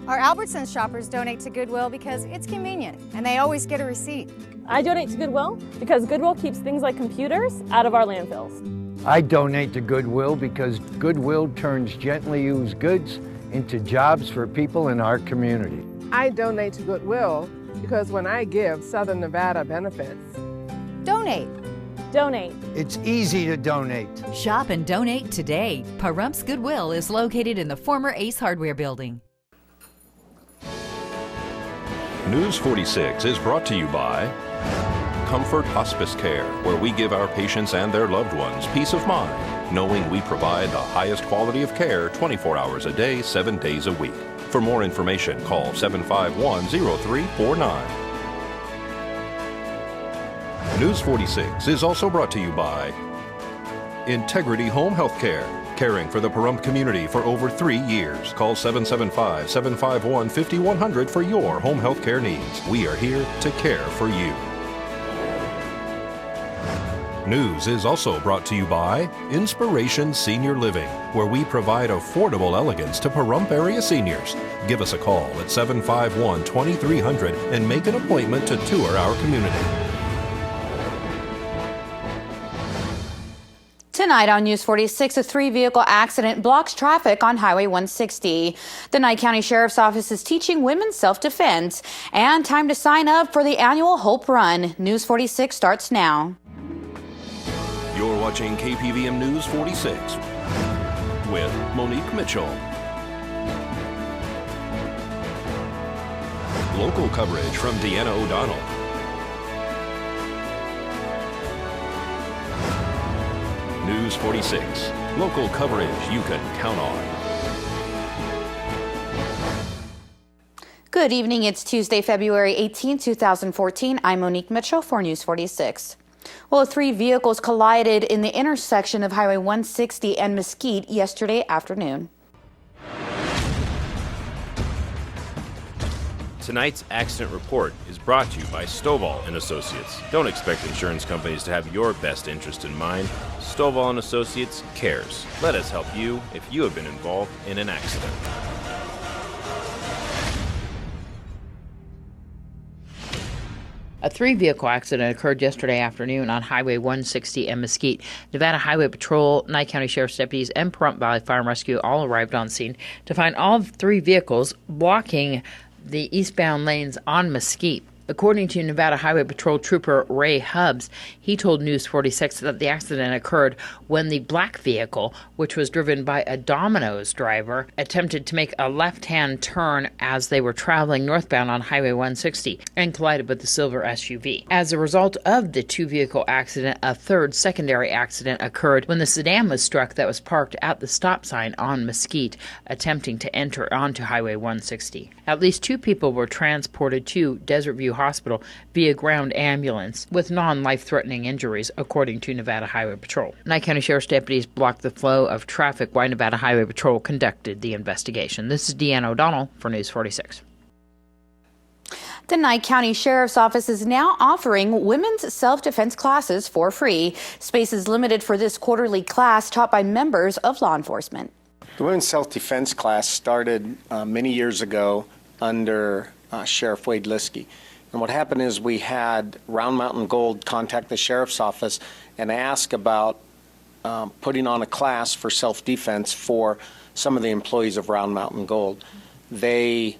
Our Albertsons shoppers donate to Goodwill because it's convenient and they always get a receipt. I donate to Goodwill because Goodwill keeps things like computers out of our landfills. I donate to Goodwill because Goodwill turns gently used goods into jobs for people in our community. I donate to Goodwill because when I give, Southern Nevada benefits. Donate. Donate. It's easy to donate. Shop and donate today. Pahrumps Goodwill is located in the former Ace Hardware building. News 46 is brought to you by Comfort Hospice Care, where we give our patients and their loved ones peace of mind, knowing we provide the highest quality of care 24 hours a day, 7 days a week. For more information, call 751-0349. News 46 is also brought to you by Integrity Home Health Care, caring for the Pahrump community for over 3 years. Call 775-751-5100 for your home health care needs. We are here to care for you. News is also brought to you by Inspiration Senior Living, where we provide affordable elegance to Pahrump area seniors. Give us a call at 751-2300 and make an appointment to tour our community. Tonight on News 46, a 3-vehicle accident blocks traffic on Highway 160. The Nye County Sheriff's Office is teaching women self-defense. And time to sign up for the annual Hope Run. News 46 starts now. You're watching KPVM News 46 with Monique Mitchell. Local coverage from Deanna O'Donnell. News 46, local coverage you can count on. Good evening. It's Tuesday, February 18, 2014. I'm Monique Mitchell for News 46. Well, 3 vehicles collided in the intersection of Highway 160 and Mesquite yesterday afternoon. Tonight's accident report is brought to you by Stovall & Associates. Don't expect insurance companies to have your best interest in mind. Stovall & Associates cares. Let us help you if you have been involved in an accident. A 3-vehicle accident occurred yesterday afternoon on Highway 160 and Mesquite. Nevada Highway Patrol, Nye County Sheriff's deputies, and Pahrump Valley Fire and Rescue all arrived on scene to find all 3 vehicles blocking the eastbound lanes on Mesquite. According to Nevada Highway Patrol Trooper Ray Hubbs, he told News 46 that the accident occurred when the black vehicle, which was driven by a Domino's driver, attempted to make a left-hand turn as they were traveling northbound on Highway 160 and collided with the silver SUV. As a result of the 2-vehicle accident, a third secondary accident occurred when the sedan was struck that was parked at the stop sign on Mesquite, attempting to enter onto Highway 160. At least 2 people were transported to Desert View Hospital via ground ambulance with non-life-threatening injuries, according to Nevada Highway Patrol. Nye County Sheriff's deputies blocked the flow of traffic while Nevada Highway Patrol conducted the investigation. This is Deanna O'Donnell for News 46. The Nye County Sheriff's Office is now offering women's self-defense classes for free. Space is limited for this quarterly class taught by members of law enforcement. The women's self-defense class started many years ago under Sheriff Wade Liskey. And what happened is we had Round Mountain Gold contact the Sheriff's Office and ask about putting on a class for self-defense for some of the employees of Round Mountain Gold. They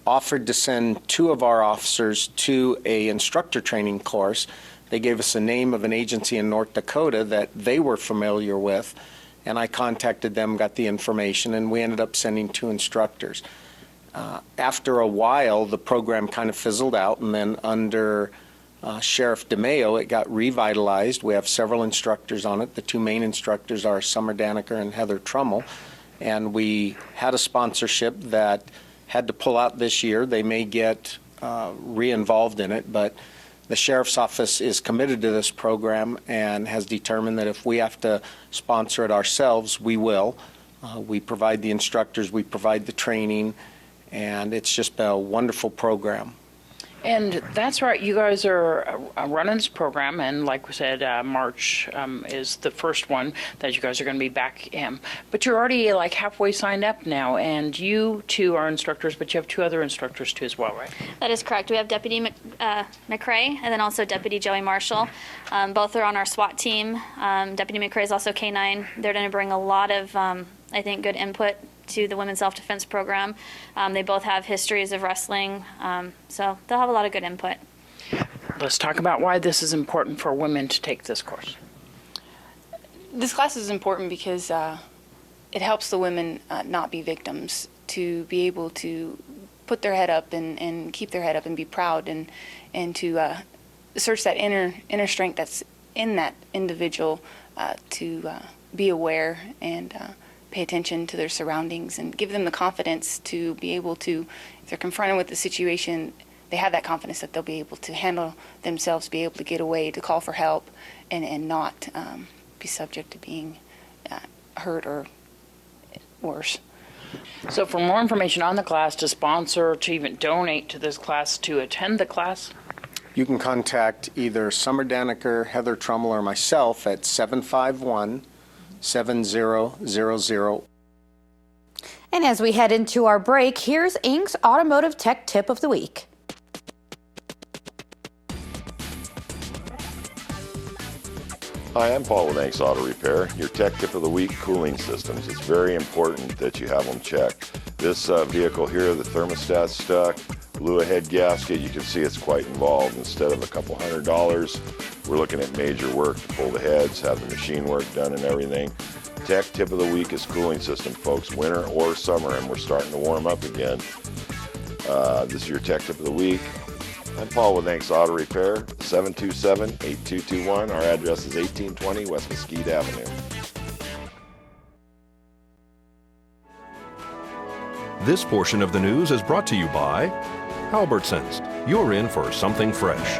offered to send 2 of our officers to a instructor training course. They gave us the name of an agency in North Dakota that they were familiar with, and I contacted them, got the information, and we ended up sending 2 instructors. After a while, the program kind of fizzled out, and then under Sheriff DeMayo, it got revitalized. We have several instructors on it. The 2 main instructors are Summer Daneker and Heather Trummel, and we had a sponsorship that had to pull out this year. They may get re-involved in it, but the Sheriff's Office is committed to this program and has determined that if we have to sponsor it ourselves, we will. We provide the instructors, we provide the training, and it's just been a wonderful program. And that's right. You guys are running this program, and like we said, March is the first one that you guys are going to be back in. But you're already like halfway signed up now, and you two are instructors, but you have two other instructors too as well, right? That is correct. We have Deputy McRae and then also Deputy Joey Marshall. Both are on our SWAT team. Deputy McRae is also K-9. They're going to bring a lot of, I think, good input to the Women's Self-Defense Program. They both have histories of wrestling, so they'll have a lot of good input. Let's talk about why this is important for women to take this course. This class is important because it helps the women not be victims, to be able to put their head up and keep their head up and be proud and to search that inner strength that's in that individual, to be aware and pay attention to their surroundings and give them the confidence to be able to, if they're confronted with the situation, they have that confidence that they'll be able to handle themselves, be able to get away, to call for help, and not be subject to being hurt or worse. So for more information on the class, to sponsor, to even donate to this class, to attend the class, you can contact either Summer Daniker, Heather Trummel, or myself at 751-7000. And as we head into our break, here's Inc.'s Automotive Tech Tip of the Week. Hi, I'm Paul with Inc.'s Auto Repair. Your tech tip of the week, cooling systems. It's very important that you have them checked. This vehicle here, the thermostat's stuck, blew a head gasket. You can see it's quite involved. Instead of a couple $100, we're looking at major work to pull the heads, have the machine work done and everything. Tech tip of the week is cooling system, folks, winter or summer, and we're starting to warm up again. This is your tech tip of the week. I'm Paul with Inc.'s Auto Repair, 727-8221. Our address is 1820 West Mesquite Avenue. This portion of the news is brought to you by Albertsons. You're in for something fresh.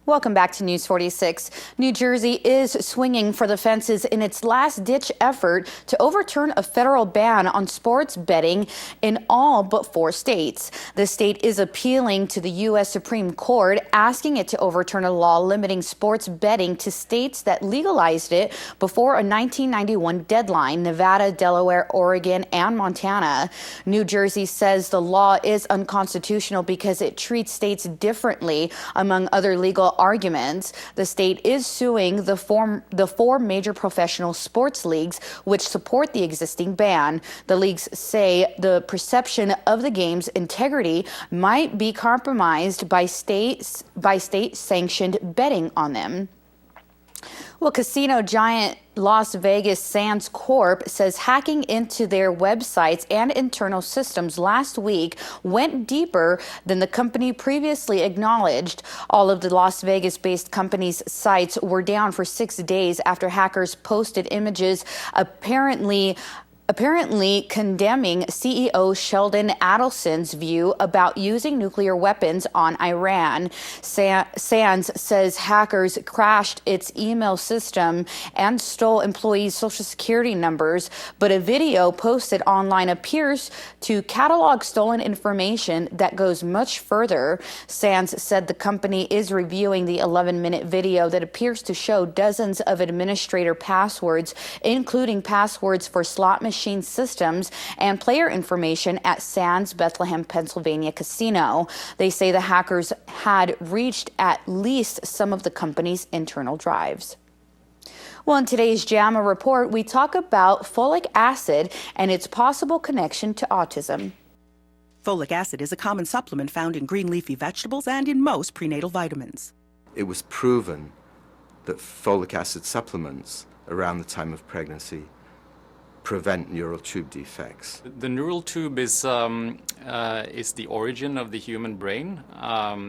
Welcome back to News 46. New Jersey is swinging for the fences in its last-ditch effort to overturn a federal ban on sports betting in all but 4 states. The state is appealing to the U.S. Supreme Court, asking it to overturn a law limiting sports betting to states that legalized it before a 1991 deadline: Nevada, Delaware, Oregon, and Montana. New Jersey says the law is unconstitutional because it treats states differently, among other legal arguments. The state is suing the 4 major professional sports leagues which support the existing ban. The leagues say the perception of the game's integrity might be compromised by state-sanctioned betting on them. Well, casino giant Las Vegas Sands Corp says hacking into their websites and internal systems last week went deeper than the company previously acknowledged. All of the Las Vegas-based company's sites were down for 6 days after hackers posted images apparently condemning CEO Sheldon Adelson's view about using nuclear weapons on Iran. Sands says hackers crashed its email system and stole employees' social security numbers, but a video posted online appears to catalog stolen information that goes much further. Sands said the company is reviewing the 11-minute video that appears to show dozens of administrator passwords, including passwords for slot machine systems and player information at Sands Bethlehem, Pennsylvania casino. They say the hackers had reached at least some of the company's internal drives. Well, in today's JAMA report, we talk about folic acid and its possible connection to autism. Folic acid is a common supplement found in green leafy vegetables and in most prenatal vitamins. It was proven that folic acid supplements around the time of pregnancy prevent neural tube defects. The neural tube is the origin of the human brain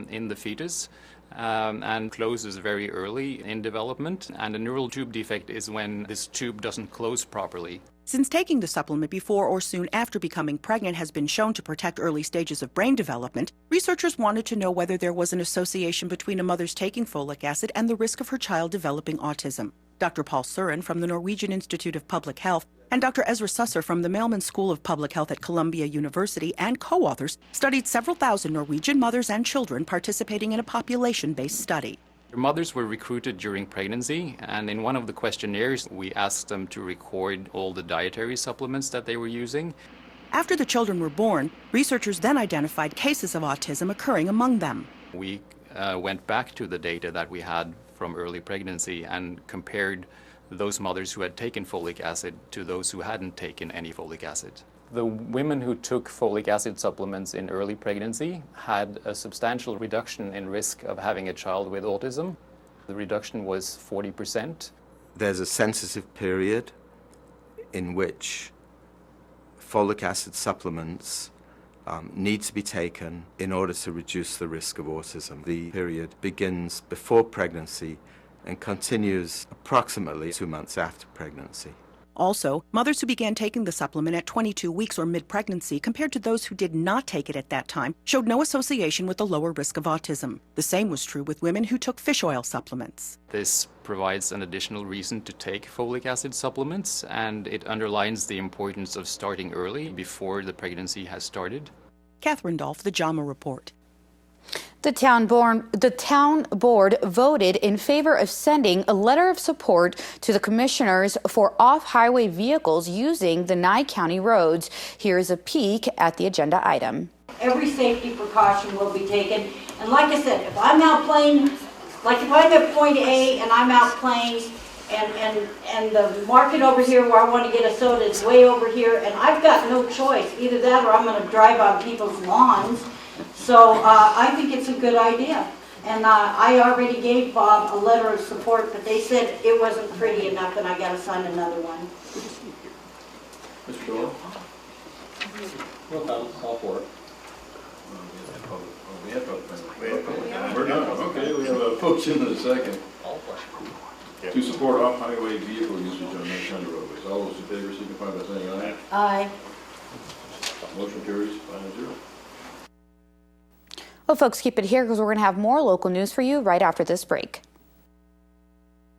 in the fetus. and closes very early in development. And a neural tube defect is when this tube doesn't close properly. Since taking the supplement before or soon after becoming pregnant has been shown to protect early stages of brain development, researchers wanted to know whether there was an association between a mother's taking folic acid and the risk of her child developing autism. Dr. Paul Surin from the Norwegian Institute of Public Health and Dr. Ezra Susser from the Mailman School of Public Health at Columbia University and co-authors studied several thousand Norwegian mothers and children participating in a population-based study. Mothers were recruited during pregnancy, and in one of the questionnaires, we asked them to record all the dietary supplements that they were using. After the children were born, researchers then identified cases of autism occurring among them. We went back to the data that we had from early pregnancy and compared those mothers who had taken folic acid to those who hadn't taken any folic acid. The women who took folic acid supplements in early pregnancy had a substantial reduction in risk of having a child with autism. The reduction was 40%. There's a sensitive period in which folic acid supplements need to be taken in order to reduce the risk of autism. The period begins before pregnancy and continues approximately 2 months after pregnancy. Also, mothers who began taking the supplement at 22 weeks or mid-pregnancy compared to those who did not take it at that time showed no association with a lower risk of autism. The same was true with women who took fish oil supplements. This provides an additional reason to take folic acid supplements, and it underlines the importance of starting early before the pregnancy has started. Catherine Dolph, The JAMA Report. The town board voted in favor of sending a letter of support to the commissioners for off-highway vehicles using the Nye County roads. Here's a peek at the agenda item. Every safety precaution will be taken. And like I said, if I'm out playing, like if I'm at point A and I'm out playing and the market over here where I want to get a soda is way over here and I've got no choice, either that or I'm going to drive on people's lawns. So I think it's a good idea. And I already gave Bob a letter of support, but they said it wasn't pretty enough and I got to sign another one. Mr. Doyle? Well, all for it. We have public. We're done. Okay, we have a motion and a second to support off-highway vehicle usage on Nye County roadways. All those in favor signify by saying aye. Aye. Motion carries 5-0. Well, folks, keep it here because we're going to have more local news for you right after this break.